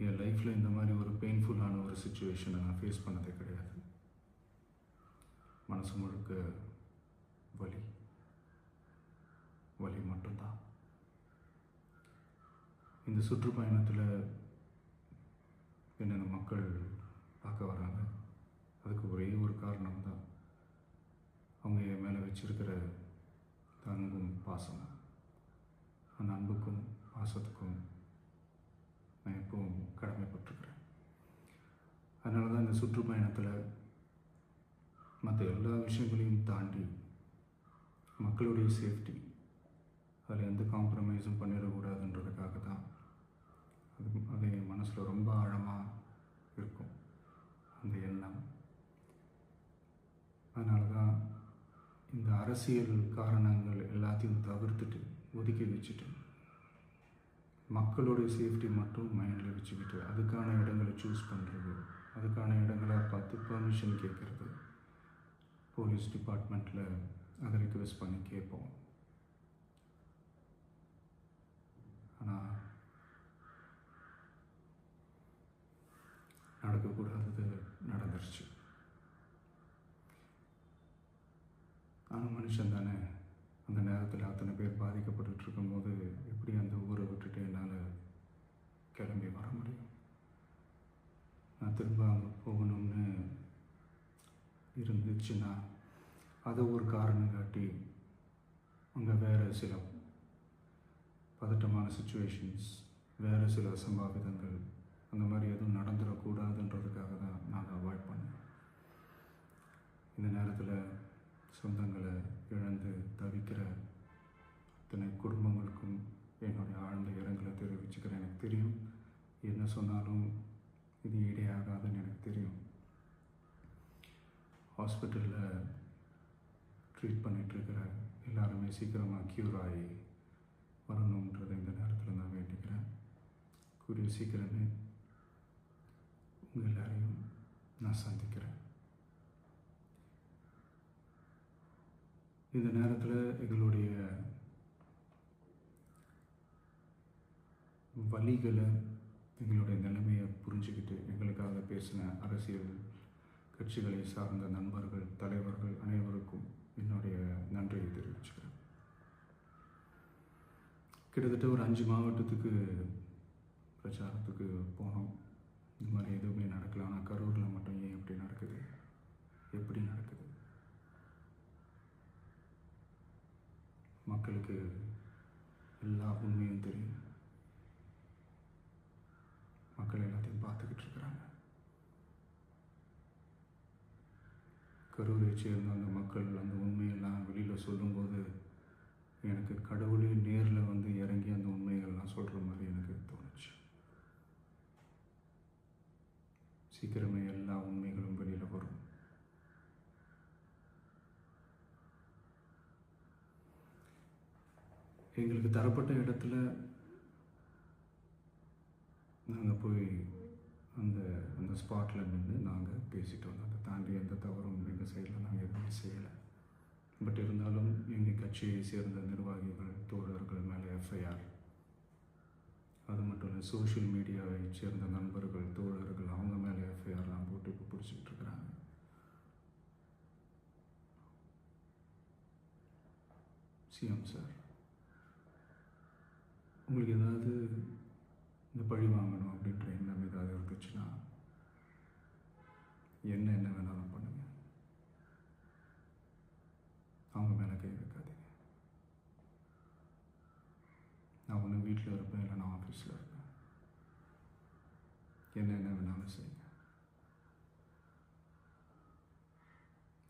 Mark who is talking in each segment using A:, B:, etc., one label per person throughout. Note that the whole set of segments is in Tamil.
A: என் லைஃப்பில் இந்த மாதிரி ஒரு பெயின்ஃபுல்லான ஒரு சுச்சுவேஷனை நான் ஃபேஸ் பண்ணதே கிடையாது. மனசு முழுக்க வலி வலி மட்டும்தான். இந்த சுற்றுப்பயணத்தில் என்னென்ன மக்கள் பார்க்க வராங்க, அதுக்கு ஒரே ஒரு காரணம் தான், அவங்க என் மேலே வச்சிருக்கிற அன்பும் பாசமும். அந்த அன்புக்கும் பாசத்துக்கும் நான் எப்பவும் கடமைப்பட்டிருக்கிறேன். அதனால தான் இந்த சுற்றுப்பயணத்தில் மற்ற எல்லா விஷயங்களையும் தாண்டி மக்களுடைய சேஃப்டி, அதில் எந்த காம்ப்ரமைஸும் பண்ணிடக்கூடாதுன்றதுக்காக தான் அது என் மனசில் ரொம்ப ஆழமாக இருக்கும் அந்த எண்ணம். அதனால தான் இந்த அரசியல் காரணங்கள் எல்லாத்தையும் தவிர்த்துட்டு ஒதுக்கி வச்சுட்டு மக்களுடைய சேஃப்டி மட்டும் மைண்டில் வச்சுக்கிட்டு அதுக்கான இடங்களை சூஸ் பண்ணுறது, அதுக்கான இடங்களை பார்த்து பெர்மிஷன் கேட்குறது, போலீஸ் டிபார்ட்மெண்ட்டில் அதை ரிக்வெஸ்ட் பண்ணி கேட்போம். ஆனால் நடக்கக்கூடாதது நடந்துருச்சு. ஆனால் மனுஷன் தானே, அந்த நேரத்தில் அத்தனை பேர் பாதிக்கப்பட்டு இருக்கும்போது எப்படி அந்த ஊரை விட்டுட்டு என்னால் கிளம்பி வர முடியும்? நான் திரும்ப அங்கே போகணும்னு இருந்துச்சுன்னா அதை ஒரு காரணம் காட்டி அங்கே வேறு சில பதட்டமான சுச்சுவேஷன்ஸ், வேறு சில அசம்பாவிதங்கள் அந்த மாதிரி எதுவும் நடந்துடக்கூடாதுன்றதுக்காக தான் நான் அவாய்ட் பண்ணேன். இந்த நேரத்தில் சொந்தங்களை இழந்து தவிக்கிற அத்தனை குடும்பங்களுக்கும் என்னுடைய ஆழ்ந்த இரங்கலை தெரிவிச்சுக்கிறேன். எனக்கு தெரியும், என்ன சொன்னாலும் இது ஈடேயாகாதுன்னு எனக்கு தெரியும். ஹாஸ்பிட்டலில் ட்ரீட் பண்ணிகிட்ருக்கிற எல்லாருமே சீக்கிரமாக க்யூர் ஆகி வரணுன்றதை இந்த நேரத்தில் நான் வேண்டிக்கிறேன். கூடிய சீக்கிரமே உங்கள் எல்லாரையும் நான் சந்திக்கிறேன். இந்த நேரத்தில் எங்களுடைய வலிகளை, எங்களுடைய நிலைமையை புரிஞ்சுக்கிட்டு எங்களுக்காக பேசின அரசியல் கட்சிகளை சார்ந்த நண்பர்கள், தலைவர்கள் அனைவருக்கும் என்னுடைய நன்றியை தெரிவிச்சுக்கிறேன். கிட்டத்தட்ட ஒரு 5 மாவட்டத்துக்கு பிரச்சாரத்துக்கு போனோம். இந்த மாதிரி எதுவுமே நடக்கல. ஆனால் கரூரில் மட்டும் ஏன் எப்படி நடக்குது, எப்படி நடக்குது? மக்களுக்கு எல்லா உண்மையும் தெரியும். மக்கள் எல்லாத்தையும் பார்த்துக்கிட்டு இருக்கிறாங்க. கரூரை சேர்ந்த அந்த மக்கள் அந்த உண்மையெல்லாம் வெளியில் சொல்லும்போது எனக்கு கடவுளே நேரில் வந்து இறங்கி அந்த உண்மைகள்லாம் சொல்கிற மாதிரி எனக்கு தோணுச்சு. சீக்கிரமே எல்லா உண்மைகளும் வெளியில் வரும். எங்களுக்கு தரப்பட்ட இடத்துல நாங்கள் போய் அந்த ஸ்பாட்டில் நின்று நாங்கள் பேசிட்டு வந்தோம். அதை தாண்டி எந்த தவறும் எங்கள் சைடில் நாங்கள் எதுவுமே செய்யலை. பட் இருந்தாலும் எங்கள் கட்சியை சேர்ந்த நிர்வாகிகள், தோழர்கள் மேலே எஃப்ஐஆர், அது மட்டும் இல்லை சோஷியல் மீடியாவை சேர்ந்த நண்பர்கள், தோழர்கள் அவங்க மேலே எஃப்ஐஆர்லாம் போட்டு இப்போ பிடிச்சிக்கிட்டு இருக்கிறாங்க. சிஎம் சார், உங்களுக்கு ஏதாவது இந்த பழி வாங்கணும் அப்படின்ற எண்ணம் ஏதாவது இருந்துச்சுன்னா என்ன வேணாலும் பண்ணுங்க. அவங்க மேலே கை வைக்காதீங்க. நான் ஒன்று வீட்டில் இருப்பேன், இல்லை நான் ஆஃபீஸில் இருப்பேன். என்ன வேணாலும் செய்யுங்க.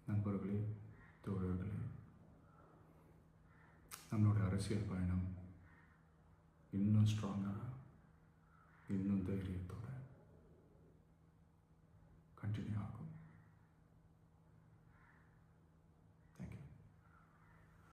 A: நண்பர்களே, தோழர்களே, நம்மளோட அரசியல் பயணம் இன்னும் ஸ்ட்ராங்காக, இன்னும் தைரியத்தோட